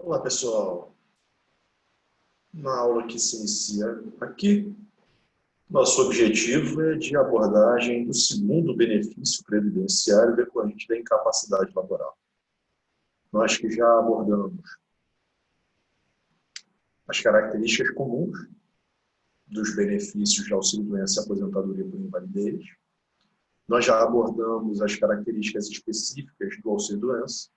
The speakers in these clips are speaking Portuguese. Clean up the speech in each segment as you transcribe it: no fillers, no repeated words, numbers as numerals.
Olá, pessoal. Na aula que se inicia aqui, nosso objetivo é de abordagem do segundo benefício previdenciário decorrente da incapacidade laboral. Nós que já abordamos as características comuns dos benefícios de auxílio-doença e aposentadoria por invalidez. Nós já abordamos as características específicas do auxílio-doença.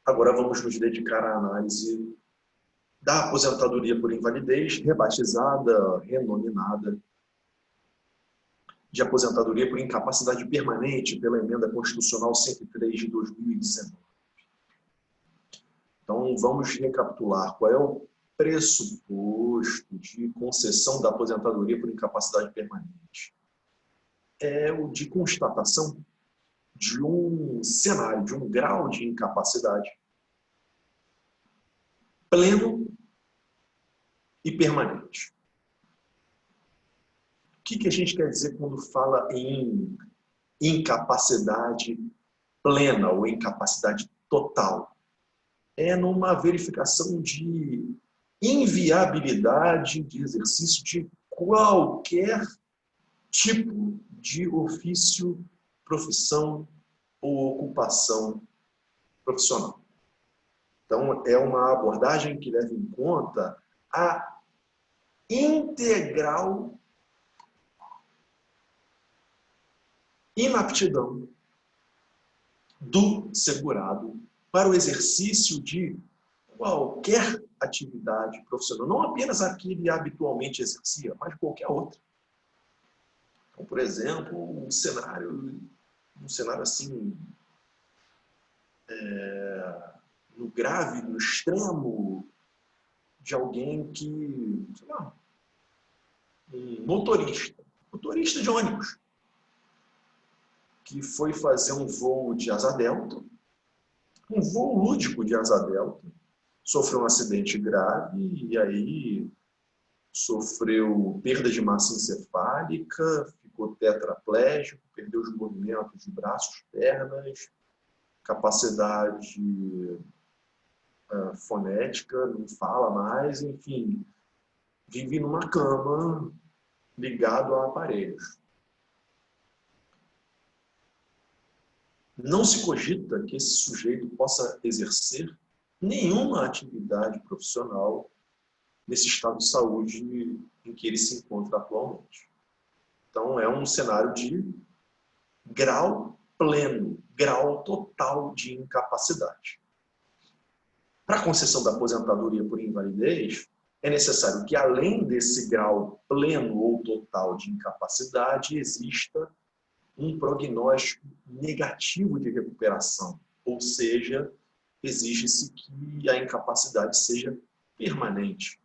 Agora vamos nos dedicar à análise da aposentadoria por invalidez, rebatizada, renominada, de aposentadoria por incapacidade permanente pela Emenda Constitucional 103 de 2019. Então, vamos recapitular qual é o pressuposto de concessão da aposentadoria por incapacidade permanente. É o de constatação de um cenário, de um grau de incapacidade pleno e permanente. O que a gente quer dizer quando fala em incapacidade plena ou incapacidade total? É numa verificação de inviabilidade de exercício de qualquer tipo de ofício, profissão ou ocupação profissional. Então, é uma abordagem que leva em conta a integral inaptidão do segurado para o exercício de qualquer atividade profissional, não apenas a que ele habitualmente exercia, mas qualquer outra. Então, por exemplo, um cenário assim, no grave, no extremo, de alguém que, sei lá, um motorista de ônibus, que foi fazer um voo de asa delta, um voo lúdico de asa delta, sofreu um acidente grave e aí sofreu perda de massa encefálica, ficou tetraplégico, perdeu os movimentos de braços, pernas, capacidade fonética, não fala mais, enfim, vive numa cama ligado a aparelhos. Não se cogita que esse sujeito possa exercer nenhuma atividade profissional nesse estado de saúde em que ele se encontra atualmente. Então, é um cenário de grau pleno, grau total de incapacidade. Para a concessão da aposentadoria por invalidez, é necessário que, além desse grau pleno ou total de incapacidade, exista um prognóstico negativo de recuperação, ou seja, exige-se que a incapacidade seja permanente.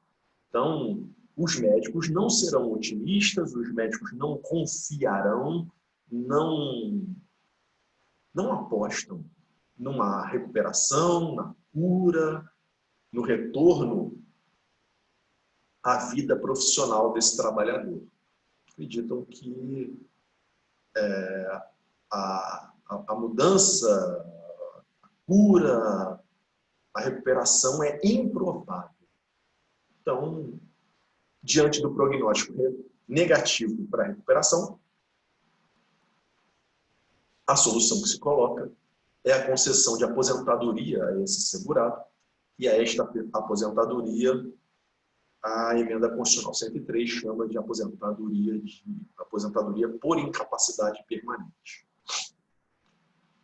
Então, os médicos não serão otimistas, os médicos não confiarão, não apostam numa recuperação, na cura, no retorno à vida profissional desse trabalhador. Acreditam que a mudança, a cura, a recuperação é improvável. Então, diante do prognóstico negativo para a recuperação, a solução que se coloca é a concessão de aposentadoria a esse segurado, e a esta aposentadoria a Emenda Constitucional 103 chama de aposentadoria por incapacidade permanente.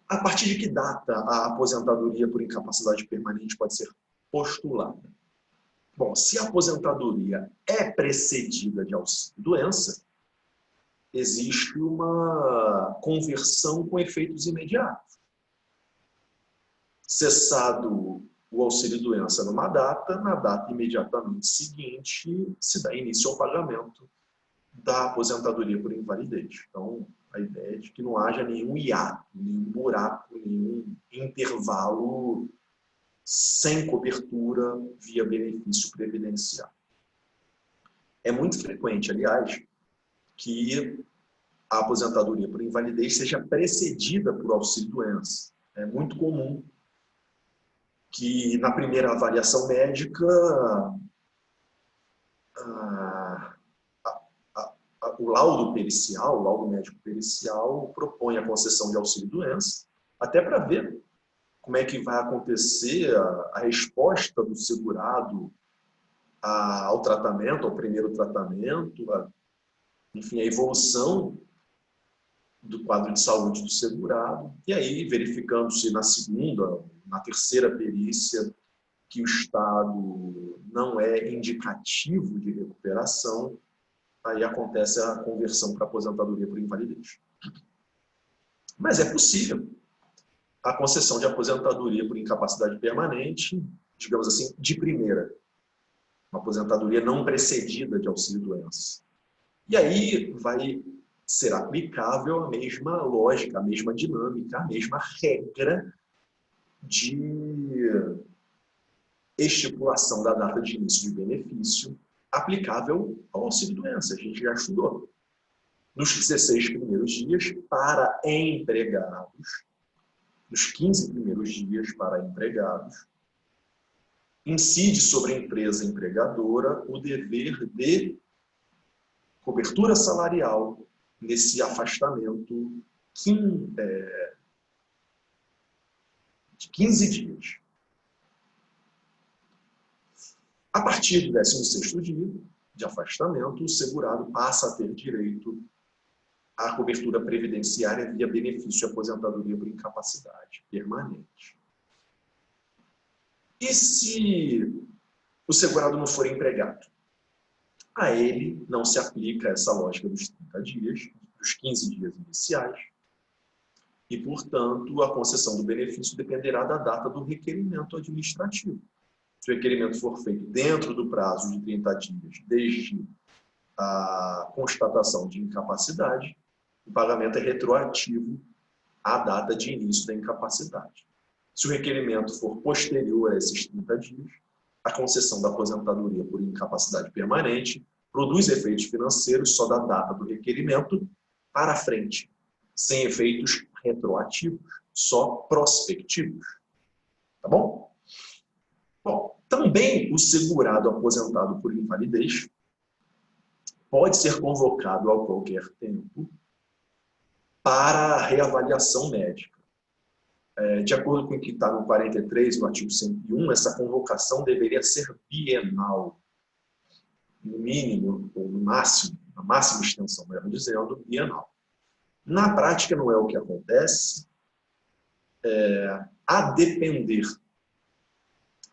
A partir de que data a aposentadoria por incapacidade permanente pode ser postulada? Bom, se a aposentadoria é precedida de auxílio-doença, existe uma conversão com efeitos imediatos. Cessado o auxílio-doença numa data, na data imediatamente seguinte, se dá início ao pagamento da aposentadoria por invalidez. Então, a ideia é de que não haja nenhum hiato, nenhum buraco, nenhum intervalo sem cobertura via benefício previdenciário. É muito frequente, aliás, que a aposentadoria por invalidez seja precedida por auxílio-doença. É muito comum que na primeira avaliação médica, o laudo pericial, o laudo médico pericial, propõe a concessão de auxílio-doença, até para ver como é que vai acontecer a resposta do segurado ao tratamento, ao primeiro tratamento, enfim, a evolução do quadro de saúde do segurado, e aí verificando-se na segunda, na terceira perícia, que o estado não é indicativo de recuperação, aí acontece a conversão para aposentadoria por invalidez. Mas é possível a concessão de aposentadoria por incapacidade permanente, digamos assim, de primeira. Uma aposentadoria não precedida de auxílio-doença. E aí vai ser aplicável a mesma lógica, a mesma dinâmica, a mesma regra de estipulação da data de início de benefício aplicável ao auxílio-doença. A gente já estudou. Nos 16 primeiros dias para empregados, nos 15 primeiros dias para empregados, incide sobre a empresa empregadora o dever de cobertura salarial nesse afastamento de 15 dias. A partir do 16º dia de afastamento, o segurado passa a ter direito à cobertura previdenciária via benefício de aposentadoria por incapacidade permanente. E se o segurado não for empregado? A ele não se aplica essa lógica dos 30 dias, dos 15 dias iniciais, e, portanto, a concessão do benefício dependerá da data do requerimento administrativo. Se o requerimento for feito dentro do prazo de 30 dias, desde a constatação de incapacidade, o pagamento é retroativo à data de início da incapacidade. Se o requerimento for posterior a esses 30 dias, a concessão da aposentadoria por incapacidade permanente produz efeitos financeiros só da data do requerimento para frente, sem efeitos retroativos, só prospectivos. Tá bom? Bom, também o segurado aposentado por invalidez pode ser convocado a qualquer tempo para reavaliação médica. De acordo com o que está no 43, no artigo 101, essa convocação deveria ser bienal, no mínimo, ou no máximo, na máxima extensão, melhor dizendo, bienal. Na prática, não é o que acontece. A depender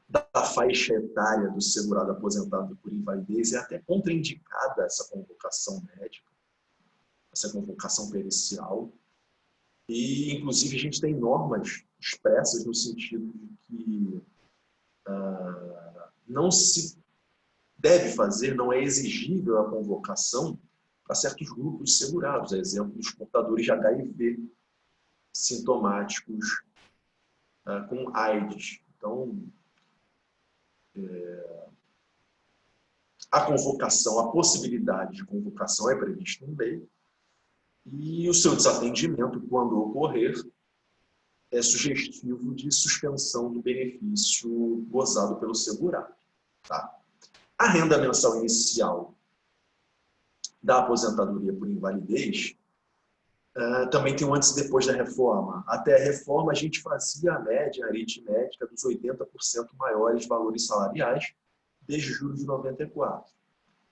da faixa etária do segurado aposentado por invalidez, é até contraindicada essa convocação médica, essa convocação pericial. E, inclusive, a gente tem normas expressas no sentido de que não se deve fazer, não é exigível a convocação para certos grupos segurados, a exemplo dos portadores de HIV sintomáticos com AIDS. Então, a convocação, a possibilidade de convocação é prevista em lei, e o seu desatendimento, quando ocorrer, é sugestivo de suspensão do benefício gozado pelo segurado. Tá? A renda mensal inicial da aposentadoria por invalidez também tem um antes e depois da reforma. Até a reforma, a gente fazia a média aritmética dos 80% maiores valores salariais desde julho de 94.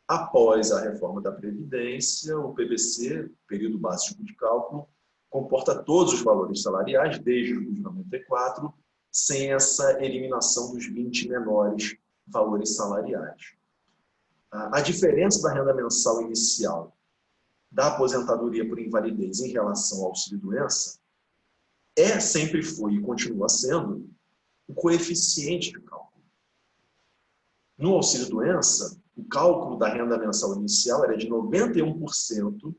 Após a reforma da Previdência, o PBC, período básico de cálculo, comporta todos os valores salariais desde julho de 94, sem essa eliminação dos 20 menores valores salariais. A diferença da renda mensal inicial da aposentadoria por invalidez em relação ao auxílio-doença sempre foi e continua sendo o coeficiente de cálculo. No auxílio-doença, o cálculo da renda mensal inicial era de 91%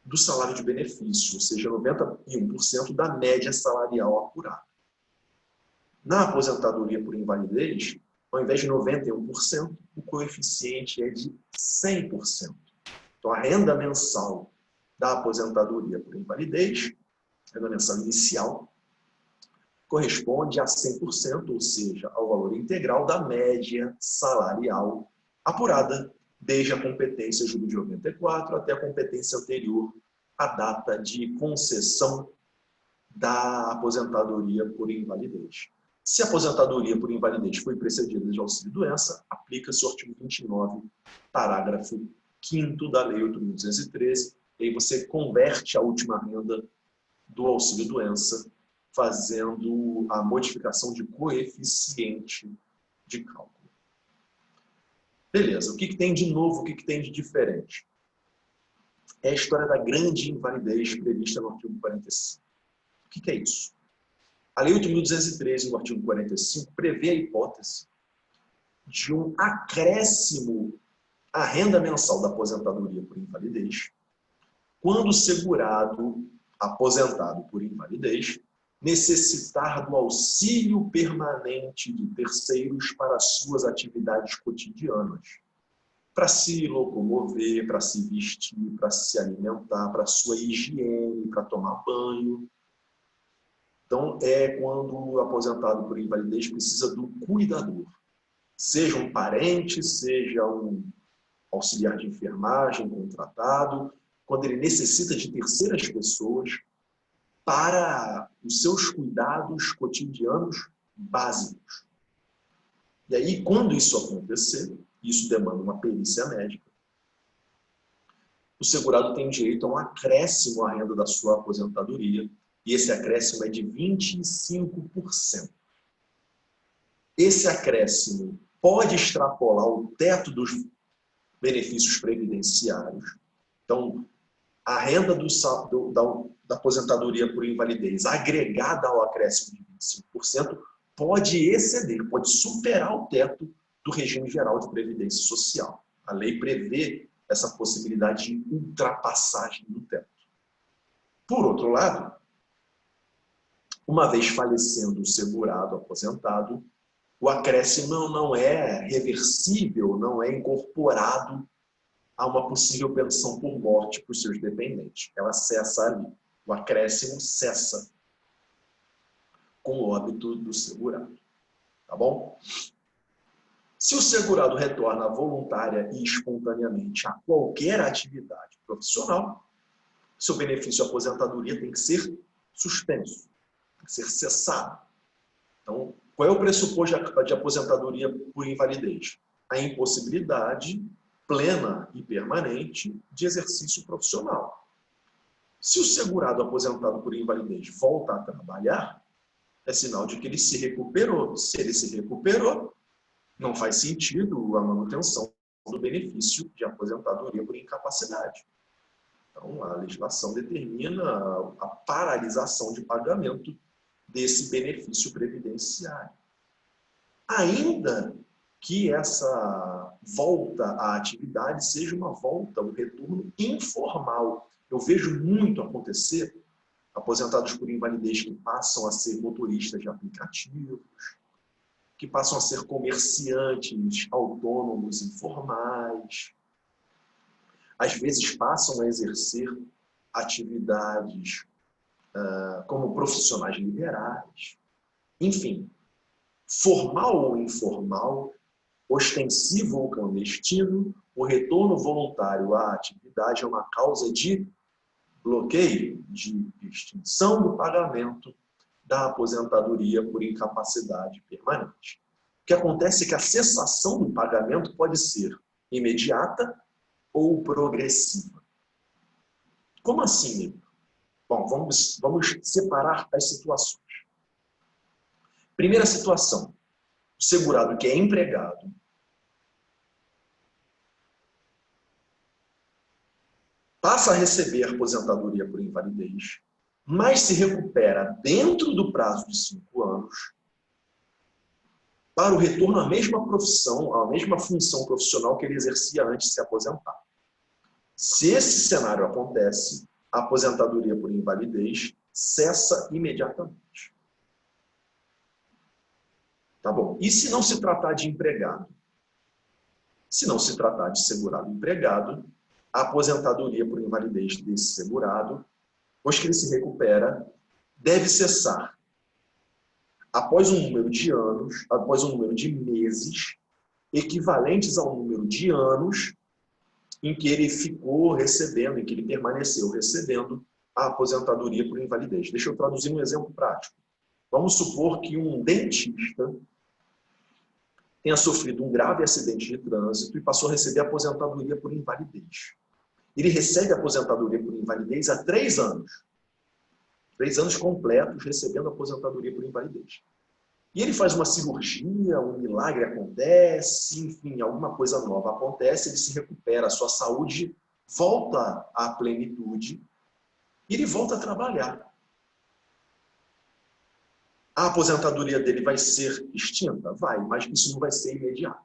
do salário de benefício, ou seja, 91% da média salarial apurada. Na aposentadoria por invalidez, ao invés de 91%, o coeficiente é de 100%. Então, a renda mensal da aposentadoria por invalidez, renda mensal inicial, corresponde a 100%, ou seja, ao valor integral da média salarial apurada desde a competência julho de 94 até a competência anterior à data de concessão da aposentadoria por invalidez. Se a aposentadoria por invalidez foi precedida de auxílio-doença, aplica-se o artigo 29, parágrafo 5º da Lei 8.213, e aí você converte a última renda do auxílio-doença fazendo a modificação de coeficiente de cálculo. Beleza, o que tem de novo, o que tem de diferente? É a história da grande invalidez prevista no artigo 45. O que é isso? A Lei 8.213, no artigo 45, prevê a hipótese de um acréscimo à renda mensal da aposentadoria por invalidez quando o segurado aposentado por invalidez necessitar do auxílio permanente de terceiros para suas atividades cotidianas, para se locomover, para se vestir, para se alimentar, para sua higiene, para tomar banho. Então, é quando o aposentado por invalidez precisa do cuidador, seja um parente, seja um auxiliar de enfermagem contratado, quando ele necessita de terceiras pessoas para os seus cuidados cotidianos básicos. E aí, quando isso acontecer, isso demanda uma perícia médica, o segurado tem direito a um acréscimo à renda da sua aposentadoria, e esse acréscimo é de 25%. Esse acréscimo pode extrapolar o teto dos benefícios previdenciários. Então, a renda da aposentadoria por invalidez agregada ao acréscimo de 25% pode exceder, pode superar o teto do regime geral de previdência social. A lei prevê essa possibilidade de ultrapassagem do teto. Por outro lado, uma vez falecendo o segurado aposentado, o acréscimo não é reversível, não é incorporado a uma possível pensão por morte para os seus dependentes. Ela cessa ali. O acréscimo cessa com o óbito do segurado. Tá bom? Se o segurado retorna voluntária e espontaneamente a qualquer atividade profissional, seu benefício de aposentadoria tem que ser suspenso, tem que ser cessado. Então, qual é o pressuposto de aposentadoria por invalidez? A impossibilidade plena e permanente de exercício profissional. Se o segurado aposentado por invalidez volta a trabalhar, é sinal de que ele se recuperou. Se ele se recuperou, não faz sentido a manutenção do benefício de aposentadoria por incapacidade. Então, a legislação determina a paralisação de pagamento desse benefício previdenciário. Ainda que essa volta à atividade seja uma volta, um retorno informal. Eu vejo muito acontecer aposentados por invalidez que passam a ser motoristas de aplicativos, que passam a ser comerciantes autônomos informais, às vezes passam a exercer atividades como profissionais liberais. Enfim, formal ou informal, ostensivo ou clandestino, o retorno voluntário à atividade é uma causa de bloqueio, de extinção do pagamento da aposentadoria por incapacidade permanente. O que acontece é que a cessação do pagamento pode ser imediata ou progressiva. Como assim? Bom, vamos separar as situações. Primeira situação, o segurado que é empregado passa a receber aposentadoria por invalidez, mas se recupera dentro do prazo de 5 anos para o retorno à mesma profissão, à mesma função profissional que ele exercia antes de se aposentar. Se esse cenário acontece, a aposentadoria por invalidez cessa imediatamente. Tá bom. E se não se tratar de empregado? Se não se tratar de segurado empregado, a aposentadoria por invalidez desse segurado, pois que ele se recupera, deve cessar após um número de anos, após um número de meses, equivalentes ao número de anos em que ele ficou recebendo, em que ele permaneceu recebendo a aposentadoria por invalidez. Deixa eu traduzir um exemplo prático. Vamos supor que um dentista tenha sofrido um grave acidente de trânsito e passou a receber aposentadoria por invalidez. Ele recebe a aposentadoria por invalidez há 3 anos. 3 anos completos recebendo aposentadoria por invalidez. E ele faz uma cirurgia, um milagre acontece, enfim, alguma coisa nova acontece, ele se recupera, a sua saúde volta à plenitude e ele volta a trabalhar. A aposentadoria dele vai ser extinta? Vai, mas isso não vai ser imediato.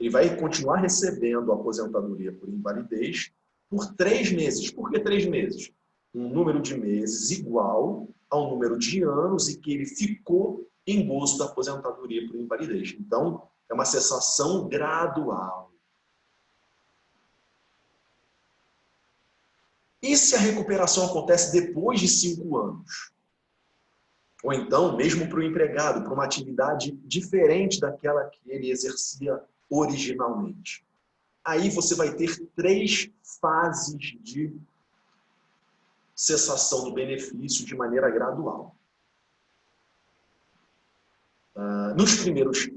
Ele vai continuar recebendo a aposentadoria por invalidez por 3 meses. Por que 3 meses? Um número de meses igual ao número de anos em que ele ficou em gozo da aposentadoria por invalidez. Então, é uma cessação gradual. E se a recuperação acontece depois de 5 anos? Ou então, mesmo para o empregado, para uma atividade diferente daquela que ele exercia originalmente. Aí você vai ter 3 fases de cessação do benefício de maneira gradual. Nos primeiros,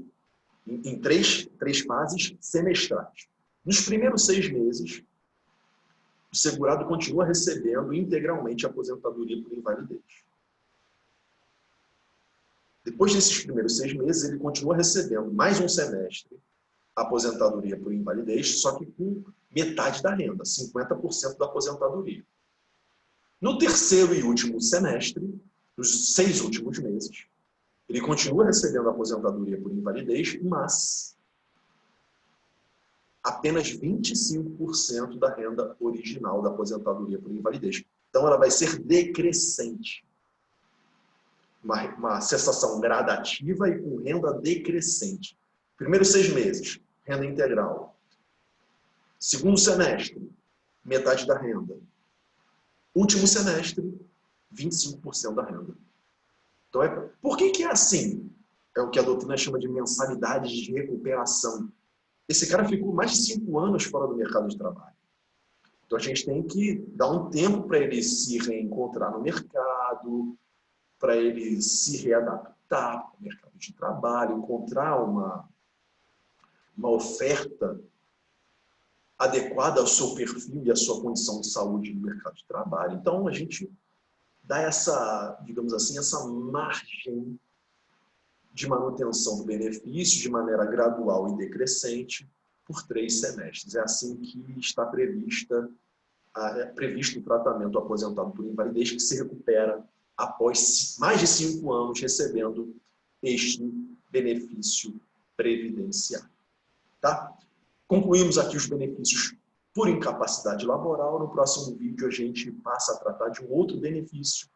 em três fases semestrais. Nos primeiros 6 meses, o segurado continua recebendo integralmente a aposentadoria por invalidez. Depois desses primeiros 6 meses, ele continua recebendo mais um semestre a aposentadoria por invalidez, só que com metade da renda, 50% da aposentadoria. No terceiro e último semestre, nos 6 últimos meses, ele continua recebendo a aposentadoria por invalidez, mas apenas 25% da renda original da aposentadoria por invalidez. Então, ela vai ser decrescente. Uma cessação gradativa e com renda decrescente. Primeiros 6 meses, renda integral. Segundo semestre, metade da renda. Último semestre, 25% da renda. Então, por que é assim? É o que a doutrina chama de mensalidade de recuperação. Esse cara ficou mais de 5 anos fora do mercado de trabalho. Então, a gente tem que dar um tempo para ele se reencontrar no mercado, para ele se readaptar ao mercado de trabalho, encontrar uma oferta adequada ao seu perfil e à sua condição de saúde no mercado de trabalho. Então, a gente dá essa, digamos assim, essa margem de manutenção do benefício de maneira gradual e decrescente por 3 semestres. É assim que está previsto o tratamento aposentado por invalidez, que se recupera após mais de 5 anos recebendo este benefício previdenciário. Tá? Concluímos aqui os benefícios por incapacidade laboral. No próximo vídeo a gente passa a tratar de um outro benefício,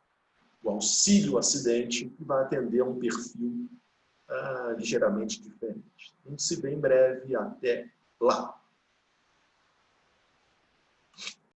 o auxílio acidente, que vai atender a um perfil ligeiramente diferente. A gente se vê em breve. Até lá!